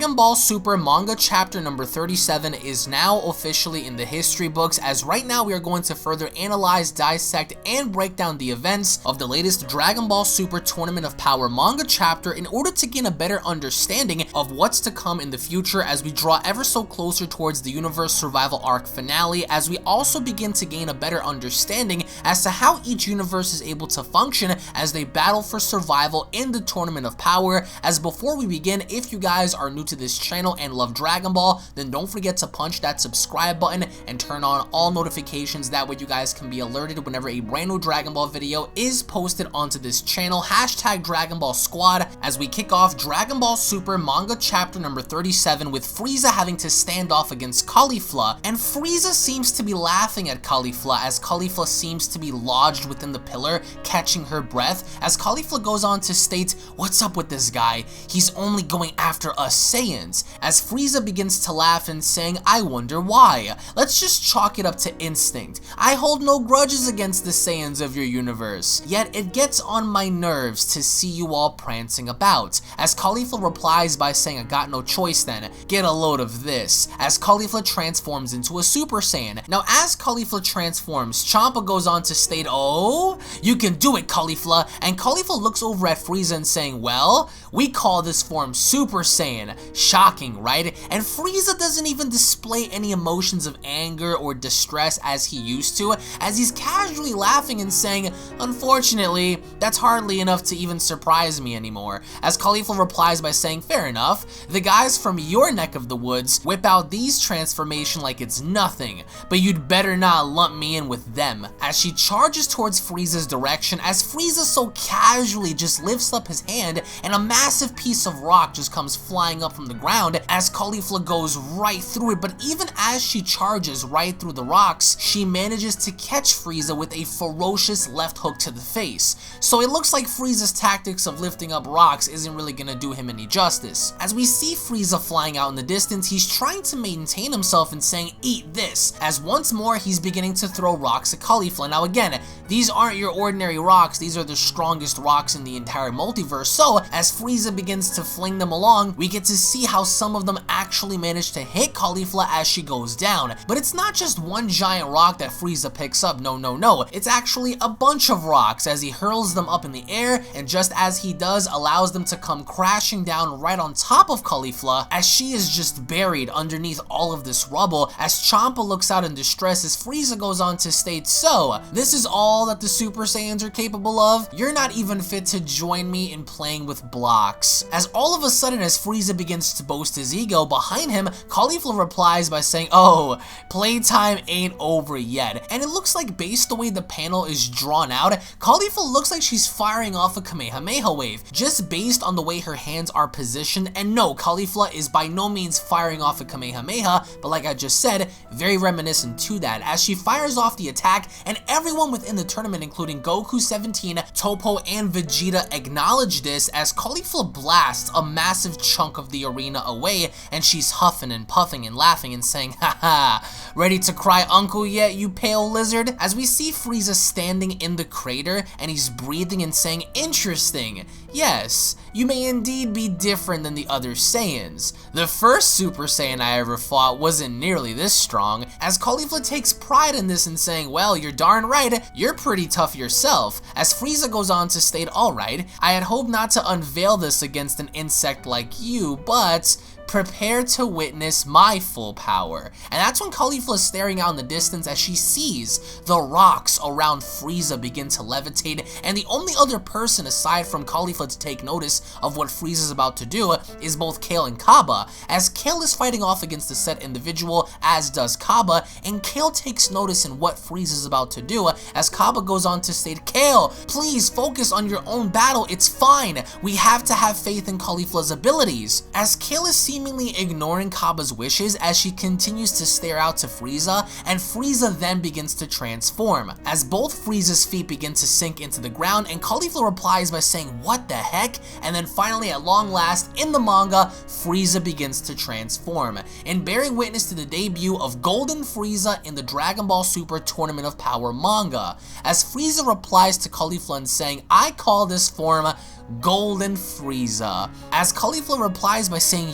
Dragon Ball Super manga chapter number 37 is now officially in the history books, as right now we are going to further analyze, dissect, and break down the events of the latest Dragon Ball Super Tournament of Power manga chapter in order to gain a better understanding of what's to come in the future as we draw ever so closer towards the Universe Survival Arc finale, as we also begin to gain a better understanding as to how each universe is able to function as they battle for survival in the Tournament of Power. As before we begin, if you guys are new to this channel and love Dragon Ball, then don't forget to punch that subscribe button and turn on all notifications. That way you guys can be alerted whenever a brand new Dragon Ball video is posted onto this channel. Hashtag Dragon Ball Squad, as we kick off Dragon Ball Super manga chapter number 37 with Frieza having to stand off against Caulifla, and Frieza seems to be laughing at Caulifla as Caulifla seems to be lodged within the pillar, catching her breath, as Caulifla goes on to state, "What's up with this guy? He's only going after us Saiyans," as Frieza begins to laugh and saying, "I wonder why. Let's just chalk it up to instinct. I hold no grudges against the Saiyans of your universe. Yet it gets on my nerves to see you all prancing about," as Caulifla replies by saying, "I got no choice then. Get a load of this," as Caulifla transforms into a Super Saiyan. Now as Caulifla transforms, Champa goes on to state, "Oh, you can do it, Caulifla," and Caulifla looks over at Frieza and saying, "Well, we call this form Super Saiyan." Shocking, right? And Frieza doesn't even display any emotions of anger or distress as he used to, as he's casually laughing and saying, "Unfortunately, that's hardly enough to even surprise me anymore," as Caulifla replies by saying, "Fair enough. The guys from your neck of the woods whip out these transformation like it's nothing, but you'd better not lump me in with them," as she charges towards Frieza's direction, as Frieza so casually just lifts up his hand and a massive piece of rock just comes flying up from the ground as Caulifla goes right through it. But even as she charges right through the rocks, she manages to catch Frieza with a ferocious left hook to the face. So it looks like Frieza's tactics of lifting up rocks isn't really gonna do him any justice. As we see Frieza flying out in the distance, he's trying to maintain himself and saying, "Eat this," as once more he's beginning to throw rocks at Caulifla. Now again, these aren't your ordinary rocks, these are the strongest rocks in the entire multiverse, so as Frieza begins to fling them along, we get to see how some of them actually manage to hit Caulifla as she goes down. But it's not just one giant rock that Frieza picks up, no, it's actually a bunch of rocks as he hurls them up in the air, and just as he does, allows them to come crashing down right on top of Caulifla as she is just buried underneath all of this rubble. As Champa looks out in distress as Frieza goes on to state, "So, this is all that the Super Saiyans are capable of? You're not even fit to join me in playing with blocks." As all of a sudden, as Frieza begins to boast his ego, behind him, Caulifla replies by saying, "Oh, playtime ain't over yet." And it looks like, based the way the panel is drawn out, Caulifla looks like she's firing off a Kamehameha wave, just based on the way her hands are positioned. And no, Caulifla is by no means firing off a Kamehameha, but like I just said, very reminiscent to that, as she fires off the attack, and everyone within the tournament, including Goku 17, Toppo, and Vegeta, acknowledge this as Caulifla blasts a massive chunk of the arena away, and she's huffing and puffing and laughing and saying, "Haha, ready to cry uncle yet, you pale lizard?" As we see Frieza standing in the crater, and he's breathing and saying, "Interesting. Yes, you may indeed be different than the other Saiyans. The first Super Saiyan I ever fought wasn't nearly this strong," as Caulifla takes pride in this and saying, "Well, you're darn right, you're pretty tough yourself," as Frieza goes on to state, "Alright, I had hoped not to unveil this against an insect like you, but prepare to witness my full power." And that's when Caulifla is staring out in the distance as she sees the rocks around Frieza begin to levitate, and the only other person aside from Caulifla to take notice of what Frieza is about to do is both Kale and Kaba, as Kale is fighting off against a set individual, as does Kaba, and Kale takes notice in what Frieza is about to do, as Kaba goes on to state, "Kale, please focus on your own battle, it's fine, we have to have faith in Caulifla's abilities." As Kale is seemingly ignoring Kaba's wishes as she continues to stare out to Frieza, and Frieza then begins to transform, as both Frieza's feet begin to sink into the ground, and Caulifla replies by saying, "What the heck?" And then finally, at long last, in the manga, Frieza begins to transform, and bearing witness to the debut of Golden Frieza in the Dragon Ball Super Tournament of Power manga, as Frieza replies to Caulifla and saying, "I call this form Golden Frieza. As Caulifla replies by saying,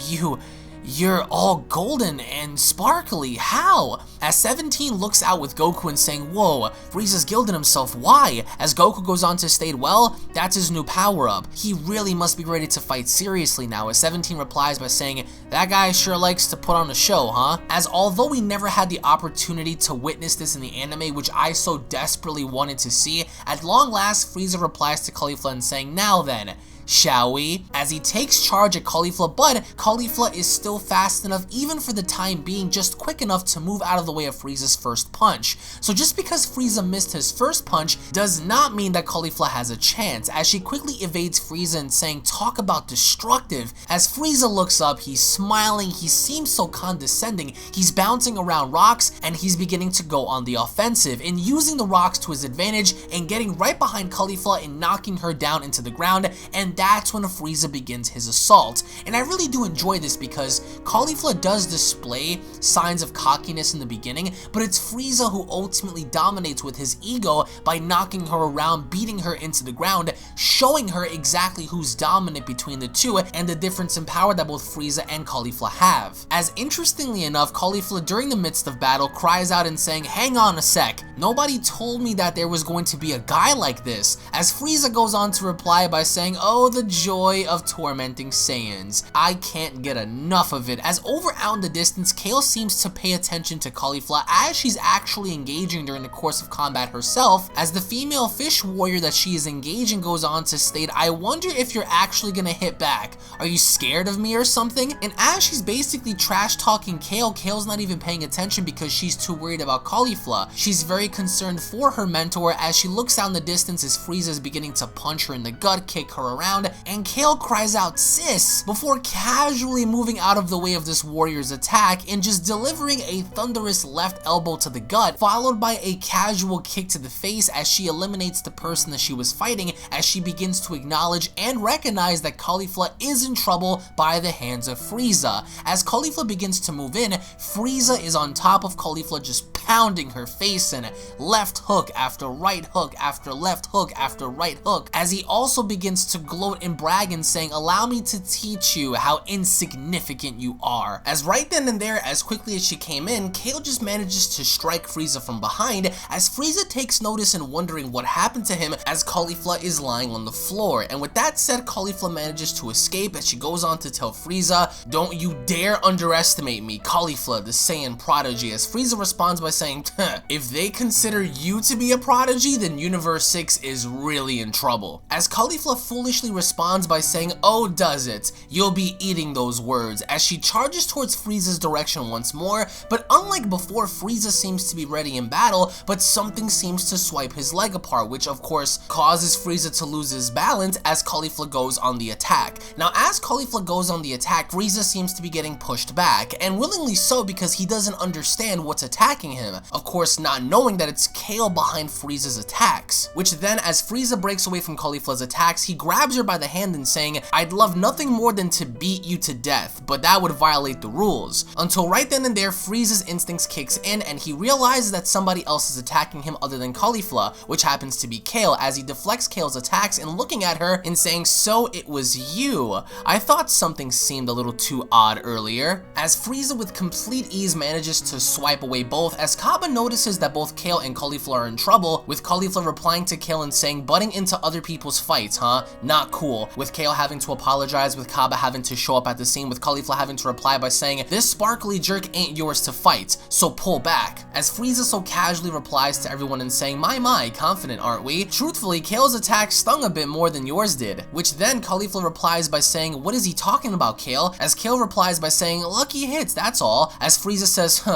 You're all golden and sparkly, how? As 17 looks out with Goku and saying, whoa, Frieza's gilded himself, why? As Goku goes on to state, well, that's his new power-up. He really must be ready to fight seriously now, as 17 replies by saying, that guy sure likes to put on a show, huh? As although we never had the opportunity to witness this in the anime, which I so desperately wanted to see, at long last, Frieza replies to Caulifla and saying, now then, shall we? As he takes charge at Caulifla, but Caulifla is still fast enough, even for the time being, just quick enough to move out of the way of Frieza's first punch. So just because Frieza missed his first punch does not mean that Caulifla has a chance, as she quickly evades Frieza and saying, talk about destructive. As Frieza looks up, he's smiling, he seems so condescending, he's bouncing around rocks, and he's beginning to go on the offensive, and using the rocks to his advantage, and getting right behind Caulifla and knocking her down into the ground, and that's when Frieza begins his assault. And I really do enjoy this because Caulifla does display signs of cockiness in the beginning, but it's Frieza who ultimately dominates with his ego by knocking her around, beating her into the ground, showing her exactly who's dominant between the two and the difference in power that both Frieza and Caulifla have. As interestingly enough, Caulifla during the midst of battle cries out and saying, hang on a sec, nobody told me that there was going to be a guy like this, as Frieza goes on to reply by saying, oh, the joy of tormenting Saiyans. I can't get enough of it. As over out in the distance, Kale seems to pay attention to Caulifla as she's actually engaging during the course of combat herself, as the female fish warrior that she is engaging goes on to state, I wonder if you're actually gonna hit back. Are you scared of me or something? And as she's basically trash talking Kale, Kale's not even paying attention because she's too worried about Caulifla. She's very concerned for her mentor as she looks out in the distance as Frieza is beginning to punch her in the gut, kick her around, and Kale cries out, sis, before casually moving out of the way of this warrior's attack and just delivering a thunderous left elbow to the gut, followed by a casual kick to the face as she eliminates the person that she was fighting, as she begins to acknowledge and recognize that Caulifla is in trouble by the hands of Frieza. As Caulifla begins to move in, Frieza is on top of Caulifla, just pounding her face in, left hook after right hook after left hook after right hook, as he also begins to gloat and brag and saying, allow me to teach you how insignificant you are. As right then and there, as quickly as she came in, Kale just manages to strike Frieza from behind, as Frieza takes notice and wondering what happened to him as Caulifla is lying on the floor. And with that said, Caulifla manages to escape as she goes on to tell Frieza, don't you dare underestimate me, Caulifla, the Saiyan prodigy, as Frieza responds by saying, if they consider you to be a prodigy, then Universe 6 is really in trouble. As Caulifla foolishly responds by saying, oh, does it? You'll be eating those words, as she charges towards Frieza's direction once more, but unlike before, Frieza seems to be ready in battle, but something seems to swipe his leg apart, which of course causes Frieza to lose his balance as Caulifla goes on the attack. Now, as Caulifla goes on the attack, Frieza seems to be getting pushed back, and willingly so because he doesn't understand what's attacking him, of course not knowing that it's Kale behind Frieza's attacks, which then as Frieza breaks away from Caulifla's attacks, he grabs her by the hand and saying, I'd love nothing more than to beat you to death, but that would violate the rules. Until right then and there, Frieza's instincts kicks in and he realizes that somebody else is attacking him other than Caulifla, which happens to be Kale, as he deflects Kale's attacks and looking at her and saying, so it was you. I thought something seemed a little too odd earlier. As Frieza with complete ease manages to swipe away both, as Kaba notices that both Kale and Caulifla are in trouble, with Caulifla replying to Kale and saying, butting into other people's fights, huh? Not cool. With Kale having to apologize, with Kaba having to show up at the scene, with Caulifla having to reply by saying, this sparkly jerk ain't yours to fight, so pull back. As Frieza so casually replies to everyone and saying, my, confident aren't we? Truthfully, Kale's attack stung a bit more than yours did. Which then Caulifla replies by saying, what is he talking about, Kale? As Kale replies by saying, lucky hits, that's all. As Frieza says,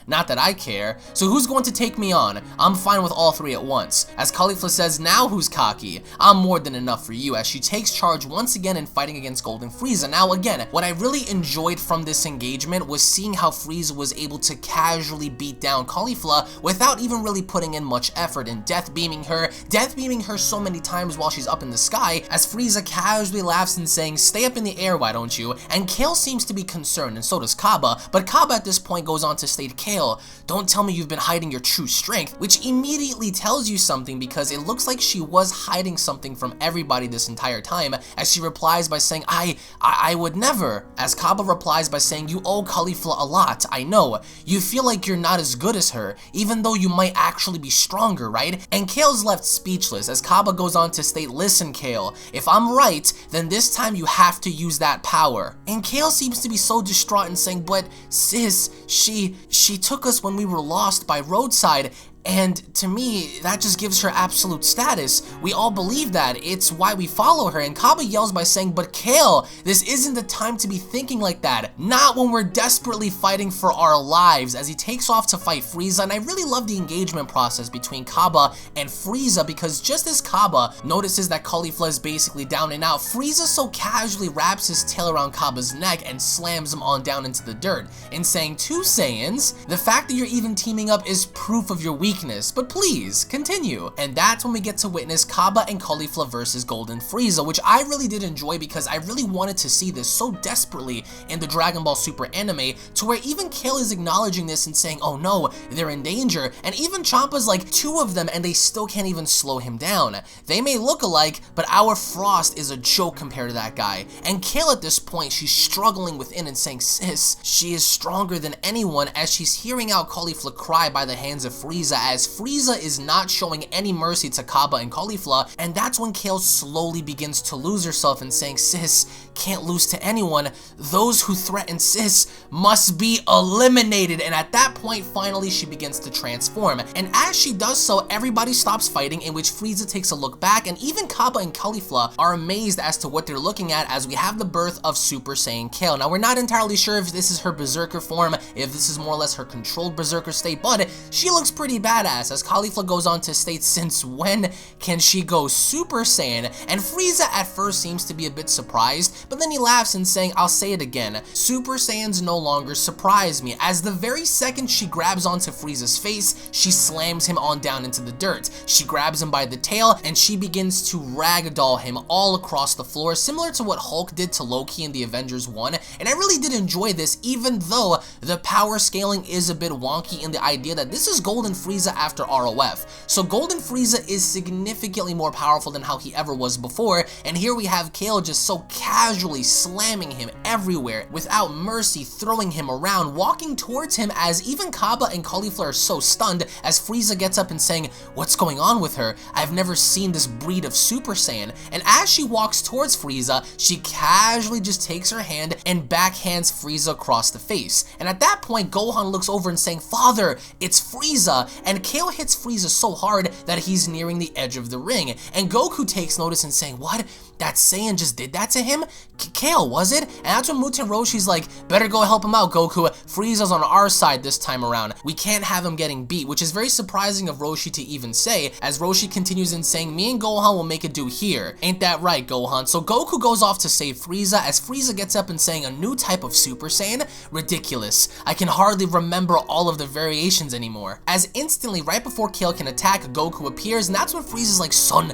not that I care. So who's going to take me on? I'm fine with all three at once. As Caulifla says, now who's cocky? I'm more than enough for you, as she takes charge once again in fighting against Golden Frieza. Now again, what I really enjoyed from this engagement was seeing how Frieza was able to casually beat down Caulifla without even really putting in much effort, and death beaming her so many times while while she's up in the sky, as Frieza casually laughs and saying, "Stay up in the air, why don't you?" And Kale seems to be concerned, and so does Kaba, but Kaba at this point goes on to state, "Kale, don't tell me you've been hiding your true strength," which immediately tells you something because it looks like she was hiding something from everybody this entire time, as she replies by saying, I would never, as Kaba replies by saying, "You owe Caulifla a lot, I know. You feel like you're not as good as her, even though you might actually be stronger, right?" And Kale's left speechless, as Kaba goes on to state, "Listen, Kale, if I'm right, then this time you have to use that power." And Kale seems to be so distraught and saying, "But sis, she took us when we were lost by roadside, and to me, that just gives her absolute status. We all believe that. It's why we follow her." And Kaba yells by saying, "But Kale, this isn't the time to be thinking like that. Not when we're desperately fighting for our lives," as he takes off to fight Frieza. And I really love the engagement process between Kaba and Frieza, because just as Kaba notices that Caulifla is basically down and out, Frieza so casually wraps his tail around Kaba's neck and slams him on down into the dirt, and saying, "Two Saiyans, the fact that you're even teaming up is proof of your weakness. But please, continue." And that's when we get to witness Kaba and Caulifla versus Golden Frieza, which I really did enjoy because I really wanted to see this so desperately in the Dragon Ball Super anime, to where even Kale is acknowledging this and saying, "Oh no, they're in danger," and even Champa's like, "Two of them and they still can't even slow him down. They may look alike, but our Frost is a joke compared to that guy." And Kale at this point, she's struggling within and saying, "Sis, she is stronger than anyone," as she's hearing out Caulifla cry by the hands of Frieza, as Frieza is not showing any mercy to Kaba and Caulifla. And that's when Kale slowly begins to lose herself and saying, "Sis, can't lose to anyone. Those who threaten Sis must be eliminated." And at that point, finally, she begins to transform. And as she does so, everybody stops fighting, in which Frieza takes a look back, and even Kaba and Caulifla are amazed as to what they're looking at, as we have the birth of Super Saiyan Kale. Now, we're not entirely sure if this is her berserker form, if this is more or less her controlled berserker state, but she looks pretty badass, as Caulifla goes on to state, "Since when can she go Super Saiyan?" And Frieza at first seems to be a bit surprised, but then he laughs and saying, "I'll say it again, Super Saiyans no longer surprise me," as the very second she grabs onto Frieza's face, she slams him on down into the dirt. She grabs him by the tail, and she begins to ragdoll him all across the floor, similar to what Hulk did to Loki in the Avengers 1. And I really did enjoy this, even though the power scaling is a bit wonky in the idea that this is Golden Frieza after ROF. So Golden Frieza is significantly more powerful than how he ever was before, and here we have Kale just so casually slamming him everywhere, without mercy, throwing him around, walking towards him, as even Kaba and Caulifla are so stunned, as Frieza gets up and saying, "What's going on with her? I've never seen this breed of Super Saiyan." And as she walks towards Frieza, she casually just takes her hand and backhands Frieza across the face. And at that point, Gohan looks over and saying, "Father, it's Frieza," and Kale hits Frieza so hard that he's nearing the edge of the ring. And Goku takes notice and saying, "What? That Saiyan just did that to him? Kale, was it?" And that's when Muten Roshi's like, "Better go help him out, Goku. Frieza's on our side this time around. We can't have him getting beat," which is very surprising of Roshi to even say, as Roshi continues in saying, "Me and Gohan will make it do here. Ain't that right, Gohan?" So Goku goes off to save Frieza, as Frieza gets up and saying, "A new type of Super Saiyan? Ridiculous. I can hardly remember all of the variations anymore." As instantly, right before Kale can attack, Goku appears, and that's when Frieza's like, Son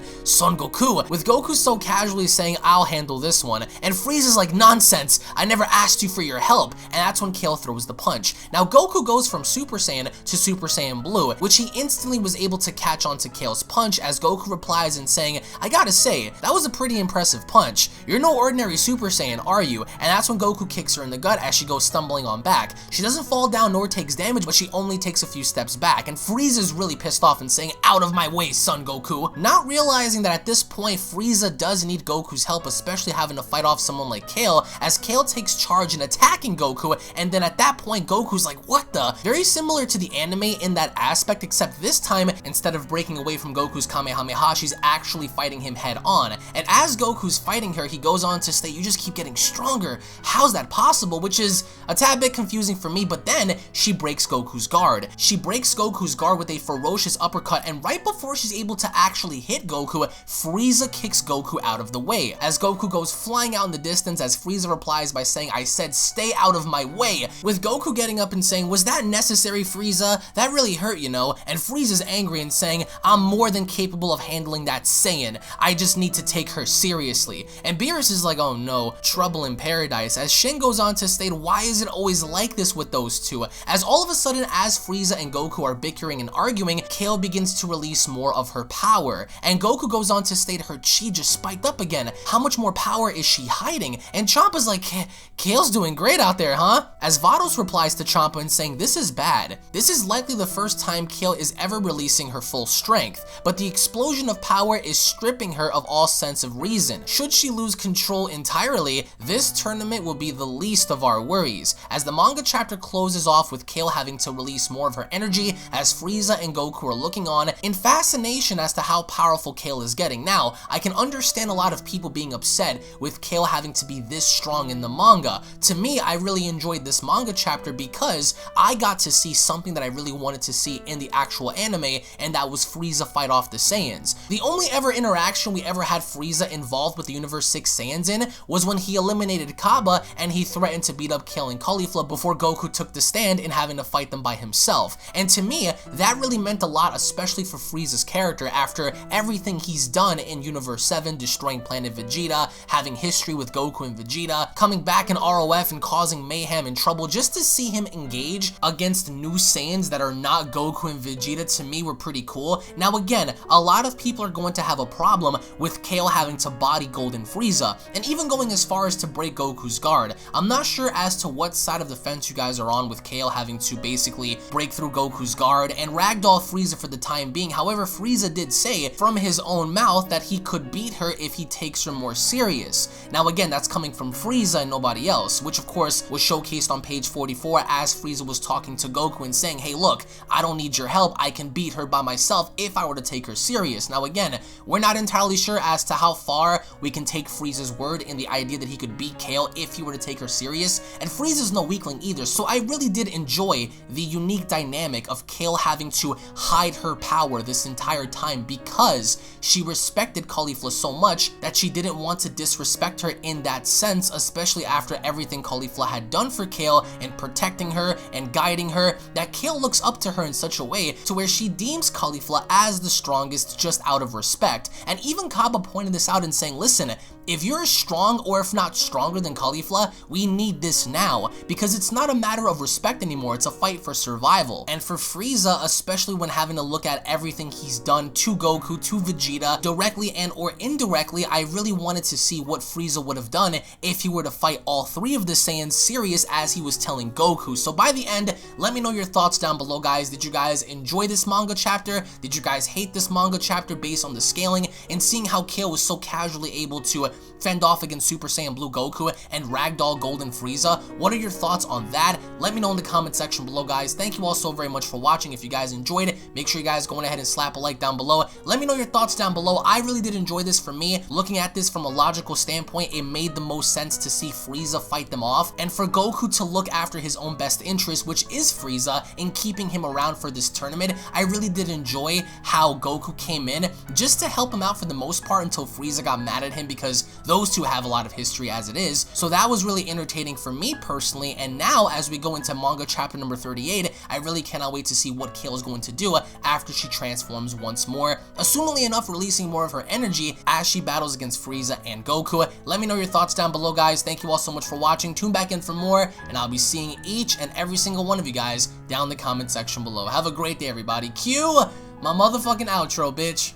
Goku," with Goku so casually saying, "I'll handle this one." And Frieza's like, "Nonsense, I never asked you for your help." And that's when Kale throws the punch. Now Goku goes from Super Saiyan to Super Saiyan Blue, which he instantly was able to catch on to Kale's punch, as Goku replies in saying, "I gotta say, that was a pretty impressive punch. You're no ordinary Super Saiyan, are you?" And that's when Goku kicks her in the gut as she goes stumbling on back. She doesn't fall down nor takes damage, but she only takes a few steps back, and Frieza's really pissed off and saying, "Out of my way, Son Goku," not realizing that at this point Frieza does need Goku's help, especially having to fight off someone like Kale, as Kale takes charge in attacking Goku. And then at that point Goku's like, "What the?" Very similar to the anime in that aspect, except this time, instead of breaking away from Goku's Kamehameha, she's actually fighting him head on. And as Goku's fighting her, he goes on to state, "You just keep getting stronger. How's that possible?" Which is a tad bit confusing for me, but then she breaks Goku's guard. She breaks Goku's guard with a ferocious uppercut, and right before she's able to actually hit Goku, Frieza kicks Goku out of the way, as Goku goes flying out in the distance, as Frieza replies replies by saying, "I said stay out of my way," with Goku getting up and saying, "Was that necessary, Frieza? That really hurt, you know?" And Frieza's angry and saying, "I'm more than capable of handling that Saiyan. I just need to take her seriously." And Beerus is like, "Oh no, trouble in paradise," as Shin goes on to state, "Why is it always like this with those two?" As all of a sudden, as Frieza and Goku are bickering and arguing, Kale begins to release more of her power, and Goku goes on to state her chi just spiked up again. How much more power is she hiding? And Champa's like, "Kale's doing great out there, huh?" As Vados replies to Champa and saying, "This is bad. This is likely the first time Kale is ever releasing her full strength, but the explosion of power is stripping her of all sense of reason. Should she lose control entirely, this tournament will be the least of our worries." As the manga chapter closes off with Kale having to release more of her energy, as Frieza and Goku are looking on in fascination as to how powerful Kale is getting. Now, I can understand a lot of people being upset with Kale having to be this strong in the manga. To me, I really enjoyed this manga chapter because I got to see something that I really wanted to see in the actual anime, and that was Frieza fight off the Saiyans. The only ever interaction we ever had Frieza involved with the Universe 6 Saiyans in was when he eliminated Kaba and he threatened to beat up Kale and Caulifla before Goku took the stand in having to fight them by himself. And to me, that really meant a lot, especially for Frieza's character after everything he's done in Universe 7, destroying Planet Vegeta, having history with Goku and Vegeta, coming back in ROF and causing mayhem and trouble. Just to see him engage against new Saiyans that are not Goku and Vegeta, to me, were pretty cool. Now again, a lot of people are going to have a problem with Kale having to body Golden Frieza, and even going as far as to break Goku's guard. I'm not sure as to what side of the fence you guys are on with Kale having to basically break through Goku's guard and ragdoll Frieza for the time being. However, Frieza did say from his own mouth that he could beat her if he takes her more serious. Now again, that's coming from Frieza and nobody else, which of course was showcased on page 44 as Frieza was talking to Goku and saying, "Hey look, I don't need your help, I can beat her by myself if I were to take her serious." Now again, we're not entirely sure as to how far we can take Frieza's word in the idea that he could beat Kale if he were to take her serious, and Frieza's no weakling either, so I really did enjoy the unique dynamic of Kale having to hide her power this entire time because she respected Caulifla so much that she didn't want to disrespect her in that sense, especially after everything Caulifla had done for Kale and protecting her and guiding her, that Kale looks up to her in such a way to where she deems Caulifla as the strongest just out of respect. And even Kaba pointed this out and saying, "Listen, if you're strong or if not stronger than Caulifla, we need this now, because it's not a matter of respect anymore, it's a fight for survival." And for Frieza, especially when having to look at everything he's done to Goku, to Vegeta, directly and or indirectly, I really wanted to see what Frieza would have done if he were to fight all three of the Saiyans serious as he was telling Goku. So by the end, let me know your thoughts down below, guys. Did you guys enjoy this manga chapter? Did you guys hate this manga chapter based on the scaling and seeing how Kale was so casually able to fend off against Super Saiyan Blue Goku and ragdoll Golden Frieza? What are your thoughts on that? Let me know in the comment section below, guys. Thank you all so very much for watching. If you guys enjoyed it, make sure you guys go ahead and slap a like down below. Let me know your thoughts down below. I really did enjoy this. For me, looking at this from a logical standpoint, it made the most sense to see Frieza fight them off, and for Goku to look after his own best interest, which is Frieza, in keeping him around for this tournament. I really did enjoy how Goku came in just to help him out for the most part until Frieza got mad at him, because those two have a lot of history as it is. So that was really entertaining for me personally, and now as we go into manga chapter number 38, I really cannot wait to see what Kale is going to do after she transforms once more, assumingly enough releasing more of her energy as she battles against Frieza and Goku. Let me know your thoughts down below, guys. Thank you all so much for watching. Tune back in for more, and I'll be seeing each and every single one of you guys down in the comment section below. Have a great day, everybody. Cue my motherfucking outro, bitch.